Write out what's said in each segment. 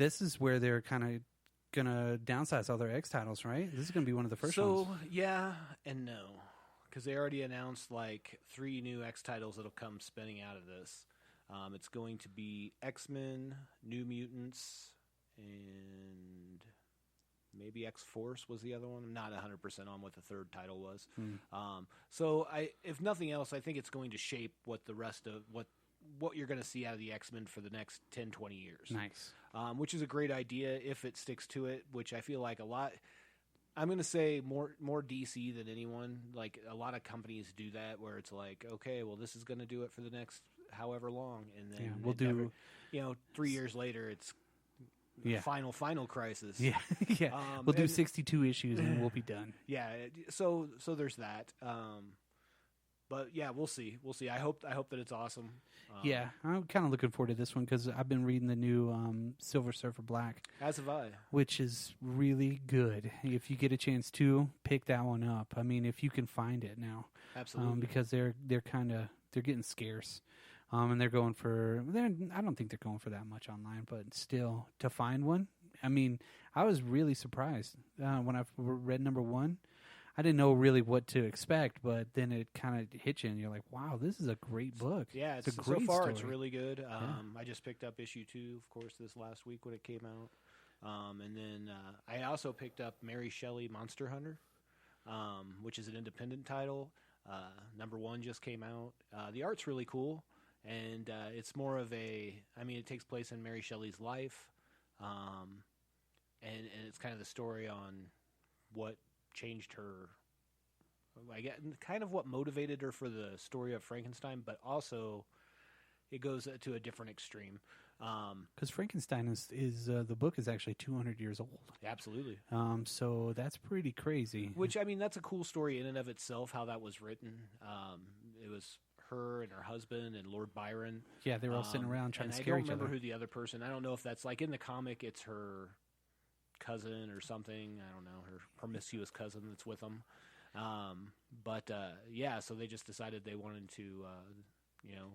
this is where they're kind of going to downsize all their X titles, right? This is going to be one of the first ones. So, yeah and no. Because they already announced, 3 new X titles that'll come spinning out of this. It's going to be X-Men, New Mutants, and maybe X-Force was the other one. I'm not 100% on what the third title was. So, if nothing else, I think it's going to shape what the rest of what you're going to see out of the X-Men for the next 10, 20 years. Nice. Which is a great idea if it sticks to it, which I feel like a lot... I'm going to say more DC than anyone. Like, a lot of companies do that where it's like, okay, well, this is going to do it for the next however long. And then we'll do... 3 years later, it's final crisis. Yeah, yeah. We'll do 62 issues and we'll be done. Yeah, so there's that. But, yeah, we'll see. We'll see. I hope that it's awesome. Yeah, I'm kind of looking forward to this one because I've been reading the new Silver Surfer Black. As have I. Which is really good. If you get a chance to, pick that one up. I mean, if you can find it now. Absolutely. Because they're getting scarce. And they're going for, I don't think they're going for that much online, but still, to find one, I mean, I was really surprised when I read number 1. I didn't know really what to expect, but then it kind of hits you, and you're like, "Wow, this is a great book." Yeah, it's a great so far story. It's really good. I just picked up issue 2, of course, this last week when it came out, and then I also picked up Mary Shelley Monster Hunter, which is an independent title. Number 1 just came out. The art's really cool, and it's more of it takes place in Mary Shelley's life, and it's kind of the story on what changed her, kind of what motivated her for the story of Frankenstein, but also it goes to a different extreme. Because Frankenstein is the book is actually 200 years old. Absolutely. So that's pretty crazy. Which, I mean, that's a cool story in and of itself, how that was written. It was her and her husband and Lord Byron. Yeah, they were all sitting around trying to scare each other. I don't remember who the other person, I don't know if that's, like, in the comic, it's her cousin or something. I don't know, her promiscuous cousin that's with them. So they just decided they wanted to,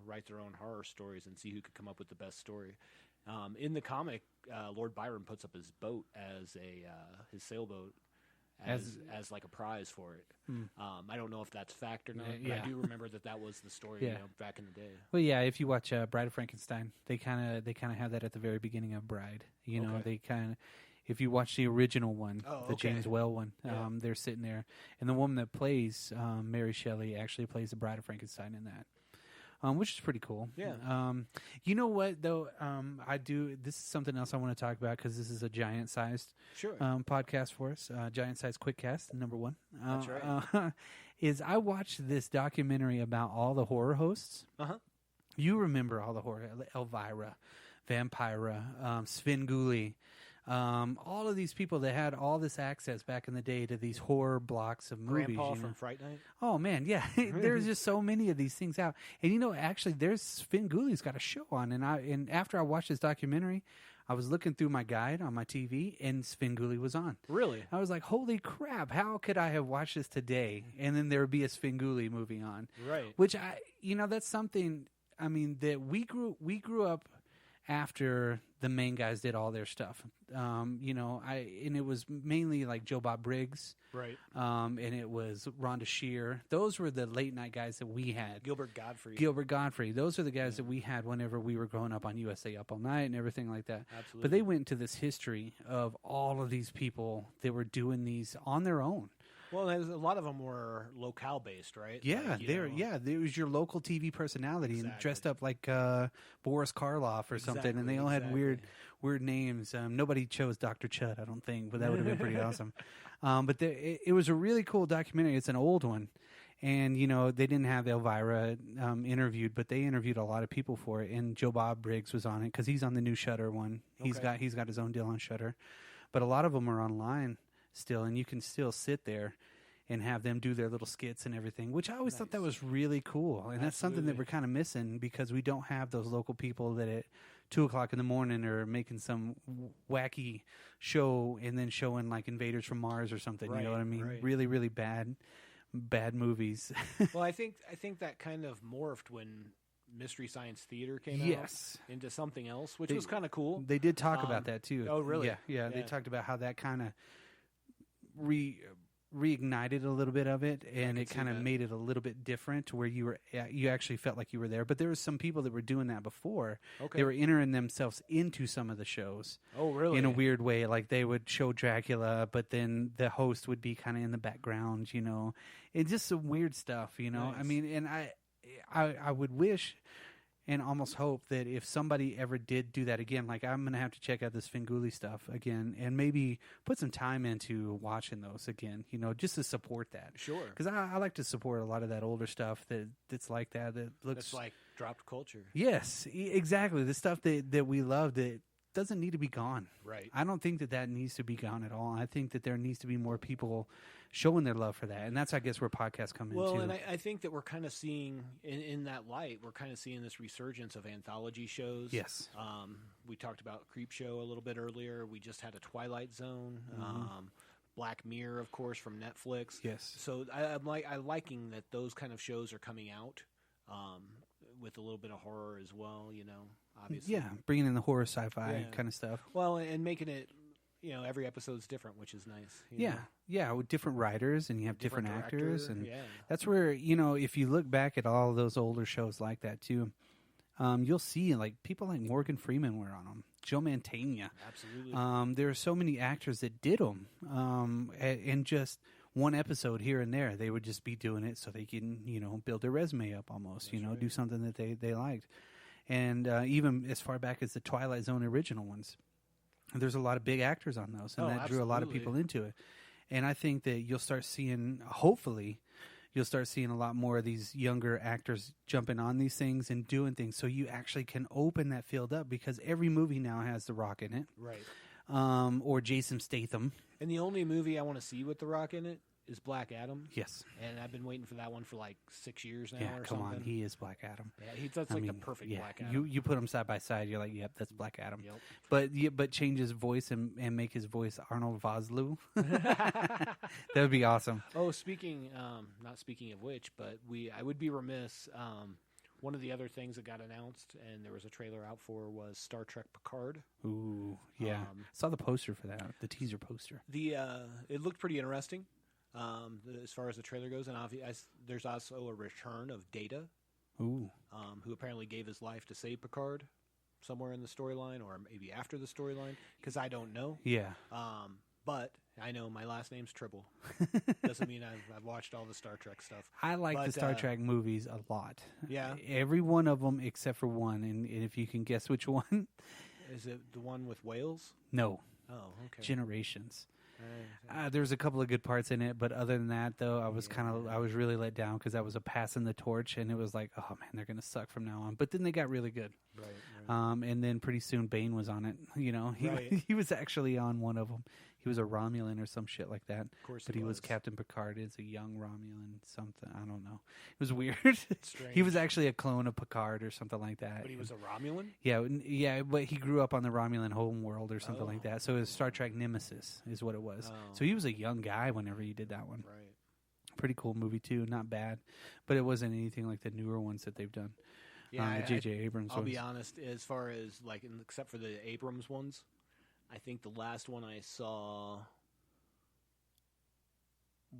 write their own horror stories and see who could come up with the best story. In the comic, Lord Byron puts up his boat as his sailboat as like a prize for it. I don't know if that's fact or not, but I do remember that was the story back in the day. Well, yeah, if you watch Bride of Frankenstein, they kind of have that at the very beginning of Bride. They kind of. If you watch the original one, James Whale one, they're sitting there. And the woman that plays Mary Shelley actually plays the Bride of Frankenstein in that, which is pretty cool. Yeah. You know what, though? This is something else I want to talk about because this is a giant-sized podcast for us. Giant-sized QuickCast, number 1. That's right. Is I watched this documentary about all the horror hosts. Uh-huh. You remember all the horror. Elvira, Vampira, Svengoolie. All of these people that had all this access back in the day to these horror blocks of movies. Grandpa from Fright Night? Oh, man, yeah. There's just so many of these things out. And, actually, there's Svengoolie's got a show on. And after I watched this documentary, I was looking through my guide on my TV, and Svengoolie was on. Really? I was like, holy crap, how could I have watched this today? And then there would be a Svengoolie movie on. Right. Which, that's something, that we grew up after the main guys did all their stuff. And it was mainly like Joe Bob Briggs. Right. And it was Rhonda Shear. Those were the late night guys that we had. Gilbert Godfrey. Those are the guys that we had whenever we were growing up on USA Up All Night and everything like that. Absolutely. But they went into this history of all of these people that were doing these on their own. Well, a lot of them were locale-based, right? Yeah, there was your local TV personality and dressed up like Boris Karloff or something, and they all had weird names. Nobody chose Dr. Chud, I don't think, but that would have been pretty awesome. But it was a really cool documentary. It's an old one, and they didn't have Elvira interviewed, but they interviewed a lot of people for it, and Joe Bob Briggs was on it because he's on the new Shudder one. He's got his own deal on Shudder, but a lot of them are online still, and you can still sit there and have them do their little skits and everything, which I always thought that was really cool. And that's something that we're kind of missing because we don't have those local people that at 2:00 in the morning are making some wacky show and then showing like Invaders from Mars or something. Right, you know what I mean? Right. Really, really bad movies. Well, I think that kind of morphed when Mystery Science Theater came out into something else, which was kind of cool. They did talk about that too. Oh, really? Yeah. They talked about how that kind of reignited a little bit of it, and it kind of made it a little bit different, where you actually felt like you were there. But there was some people that were doing that before. Okay. They were entering themselves into some of the shows. Oh, really? In a weird way, like they would show Dracula, but then the host would be kind of in the background. It's just some weird stuff. Nice. I mean, and I would wish and almost hope that if somebody ever did do that again, like I'm going to have to check out this Finguli stuff again and maybe put some time into watching those again, just to support that. Sure. Because I like to support a lot of that older stuff that's like that looks... That's like dropped culture. Yes, exactly. The stuff that we love that doesn't need to be gone. Right. I don't think that needs to be gone at all. I think that there needs to be more people showing their love for that, and that's, I guess, where podcasts come in, too. Well, and I think that we're kind of seeing, in that light, we're kind of seeing this resurgence of anthology shows. Yes. We talked about Creepshow a little bit earlier. We just had a Twilight Zone. Black Mirror, of course, from Netflix. Yes. So I'm liking that those kind of shows are coming out with a little bit of horror as well, obviously. Yeah, bringing in the horror sci-fi kind of stuff. Well, and making it... every episode's different, which is nice. Yeah, with different writers, and you have different actors, and that's where if you look back at all those older shows like that too, you'll see like people like Morgan Freeman were on them, Joe Mantegna. Absolutely. There are so many actors that did them, and just one episode here and there, they would just be doing it so they can build their resume up almost, right. do something that they liked, and even as far back as the Twilight Zone original ones. There's a lot of big actors on those, and that drew a lot of people into it. And I think that you'll start seeing, hopefully, a lot more of these younger actors jumping on these things and doing things, so you actually can open that field up, because every movie now has The Rock in it. Right. Or Jason Statham. And the only movie I want to see with The Rock in it is Black Adam. Yes. And I've been waiting for that one for like 6 years now or come something. on. He is Black Adam. Yeah, that's the perfect Black Adam. You put them side by side, you're like, yep, that's Black Adam. Yep. But change his voice and make his voice Arnold Vosloo. That would be awesome. Oh, not speaking of which, but I would be remiss. One of the other things that got announced and there was a trailer out for was Star Trek Picard. Ooh, yeah. Saw the poster for that, the teaser poster. It looked pretty interesting. As far as the trailer goes, and there's also a return of Data, who apparently gave his life to save Picard somewhere in the storyline, or maybe after the storyline, because I don't know. Yeah. But I know my last name's Tribble. Doesn't mean I've watched all the Star Trek stuff. I like the Star Trek movies a lot. Yeah. Every one of them except for one, and if you can guess which one. Is it the one with whales? No. Oh, okay. Generations. There's a couple of good parts in it, but other than that, though, I was really let down, because that was a passing the torch, and it was like, oh man, they're gonna suck from now on. But then they got really good, right. And then pretty soon Bane was on it. He was actually on one of them. He was a Romulan or some shit like that. Of course, but he was Captain Picard as a young Romulan, something I don't know. It was weird. Strange. He was actually a clone of Picard or something like that. But he was a Romulan? Yeah, but he grew up on the Romulan homeworld or something like that. So it was Star Trek Nemesis is what it was. Oh. So he was a young guy whenever he did that one. Right. Pretty cool movie too, not bad, but it wasn't anything like the newer ones that they've done. Yeah, J.J. Abrams. I'll be honest, as far as except for the Abrams ones, I think the last one I saw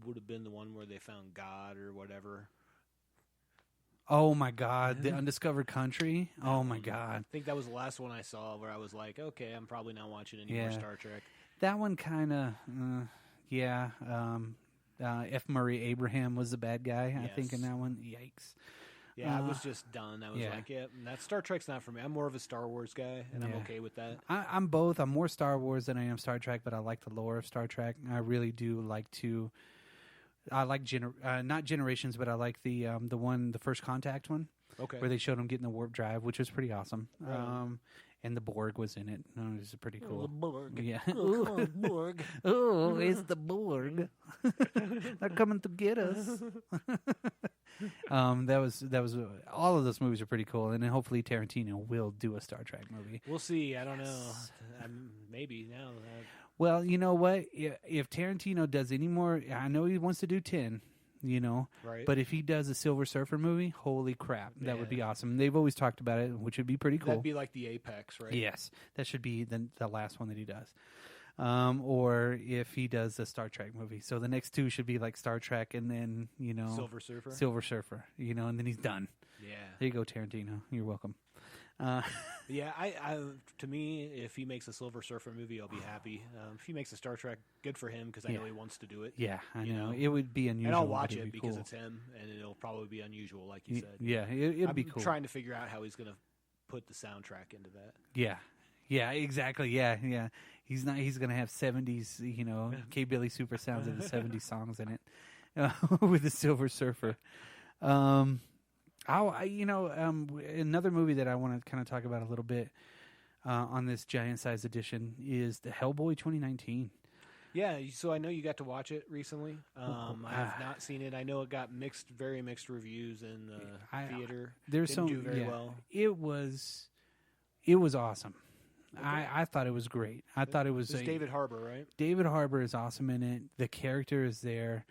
would have been the one where they found God or whatever. Oh my God, The Undiscovered Country. Oh my God, I think that was the last one I saw where I was like, okay, I'm probably not watching any more Star Trek. That one kind of, F. Murray Abraham was the bad guy, I think, in that one. Yikes. Yeah, I was just done. I was like, that Star Trek's not for me. I'm more of a Star Wars guy, and I'm okay with that. I'm both. I'm more Star Wars than I am Star Trek, but I like the lore of Star Trek. I really do like to... I like not Generations, but I like the First Contact one. Okay. Where they showed him getting the warp drive, which was pretty awesome. Right. And the Borg was in it. It was pretty cool. The Borg. Yeah. Oh, come on, Borg. Oh, it's the Borg. They're coming to get us. That was all of those movies are pretty cool, and then hopefully Tarantino will do a Star Trek movie. We'll see. I don't know. Maybe now. Well, you know what? If Tarantino does any more, I know he wants to do 10. you know. Right. But if he does a Silver Surfer movie, holy crap, that would be awesome. They've always talked about it, which would be pretty cool. That'd be like the apex, right? Yes, that should be the last one that he does. Or if he does a Star Trek movie. So the next two should be like Star Trek and then, you know, Silver Surfer, you know, and then he's done. Yeah. There you go, Tarantino. You're welcome. Yeah, I to me, if he makes a Silver Surfer movie, I'll be happy. If he makes a Star Trek, good for him because I know he wants to do it. Yeah, I know. It would be unusual. And I'll watch it be because cool. it's him, and it'll probably be unusual, like you said. Yeah, it'd be cool. I'm trying to figure out how he's going to put the soundtrack into that. Yeah, exactly. Yeah. He's going to have 70s, you know, K. Billy super sounds of the 70s songs in it with the Silver Surfer. Another movie that I want to kind of talk about a little bit on this giant size edition is the Hellboy 2019. Yeah, so I know you got to watch it recently. I have not seen it. I know it got very mixed reviews in the theater. Didn't do very well. It was awesome. Okay. I thought it was great. I thought it was David Harbour, right? David Harbour is awesome in it. The character is there.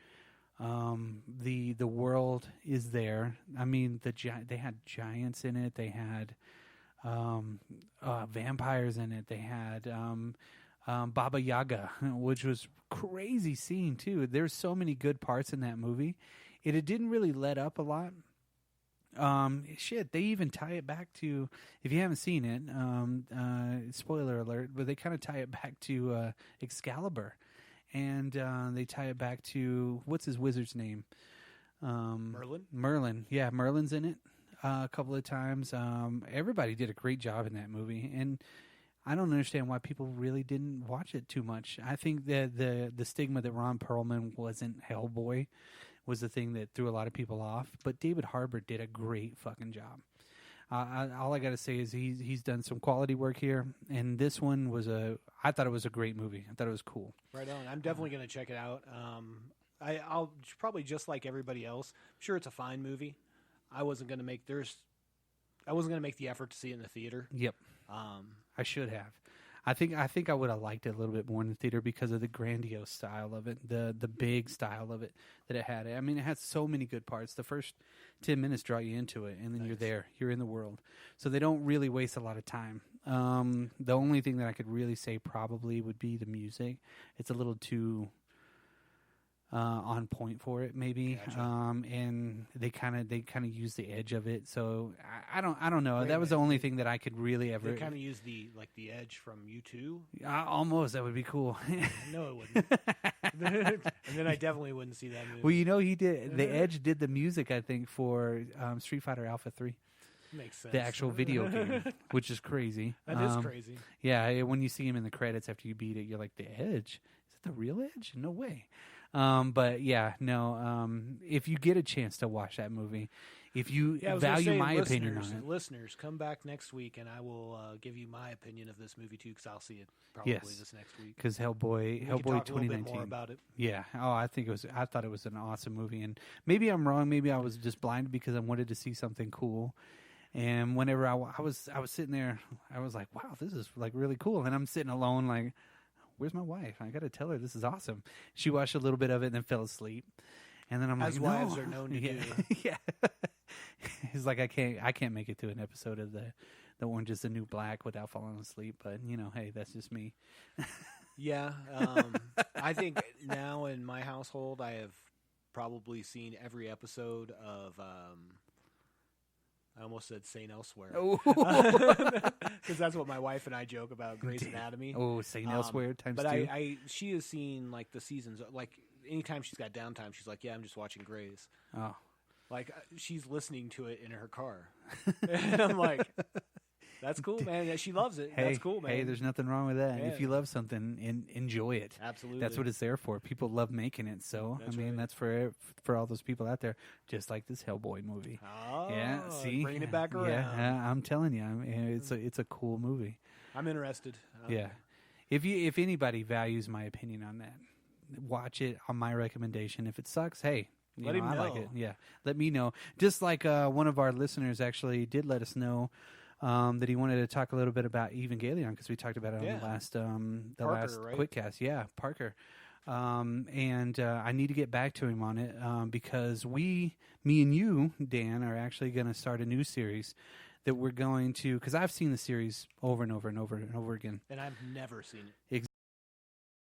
The world is there. I mean, they had giants in it. They had vampires in it. They had Baba Yaga, which was crazy scene too. There's so many good parts in that movie. It didn't really let up a lot. They even tie it back to, if you haven't seen it, spoiler alert, but they kind of tie it back to Excalibur. And they tie it back to, what's his wizard's name? Merlin. Yeah, Merlin's in it a couple of times. Everybody did a great job in that movie. And I don't understand why people really didn't watch it too much. I think that the stigma that Ron Perlman wasn't Hellboy was the thing that threw a lot of people off. But David Harbour did a great fucking job. All I got to say is he's done some quality work here, and this one I thought it was a great movie. I thought it was cool. Right on. I'm definitely going to check it out. I'll probably just like everybody else. I'm sure it's a fine movie. I wasn't going to make the effort to see it in the theater. Yep. I should have. I think I would have liked it a little bit more in the theater because of the grandiose style of it, the big style of it that it had. I mean, it had so many good parts. The first 10 minutes draw you into it, and then you're there. You're in the world. So they don't really waste a lot of time. The only thing that I could really say probably would be the music. It's a little too on point for it, maybe. Gotcha. And they kind of use the edge of it. So I don't know. That was the only thing that I could really ever. They kind of use the edge from U2. Almost. That would be cool. No, it wouldn't. And then I definitely wouldn't see that movie. Well, you know, he did. The Edge did the music, I think, for Street Fighter Alpha 3. Makes sense. The actual video game, which is crazy. That is crazy. Yeah, when you see him in the credits after you beat it, you're like, the Edge? Is it the real Edge? No way. But yeah, no. If you get a chance to watch that movie, if you value my opinion on it, listeners, come back next week and I will give you my opinion of this movie too, because I'll see it probably this next week. Because Hellboy 2019. A little bit more about it. Yeah. Oh, I thought it was an awesome movie, and maybe I'm wrong. Maybe I was just blinded because I wanted to see something cool. And whenever I was sitting there, I was like, wow, this is like really cool. And I'm sitting alone, like, where's my wife? I got to tell her this is awesome. She watched a little bit of it and then fell asleep. And then I'm like, wives are known to do. Yeah. He's like, I can't make it to an episode of the Orange is the New Black without falling asleep. But you know, hey, that's just me. Yeah. I think now in my household, I have probably seen every episode of. I almost said St. Elsewhere. Because that's what my wife and I joke about, Grey's Anatomy. Oh, St. Elsewhere times but two. She has seen like the seasons. Like anytime she's got downtime, she's like, yeah, I'm just watching Grey's. Oh. Like she's listening to it in her car. And I'm like, that's cool, man. She loves it. That's cool, man. Hey, there's nothing wrong with that. Yeah. If you love something, enjoy it. Absolutely. That's what it's there for. People love making it. So, that's for all those people out there, just like this Hellboy movie. Oh, yeah, see? Bringing it back around. Yeah, I'm telling you. It's a cool movie. I'm interested. Yeah. If anybody values my opinion on that, watch it on my recommendation. If it sucks, hey, let him know. I like it. Yeah, let me know. Just like one of our listeners actually did let us know that he wanted to talk a little bit about Evangelion because we talked about it on the last right? QuickCast. Yeah, Parker. And I need to get back to him on it because me and you, Dan, are actually going to start a new series that we're going to, because I've seen the series over and over and over and over again. And I've never seen it.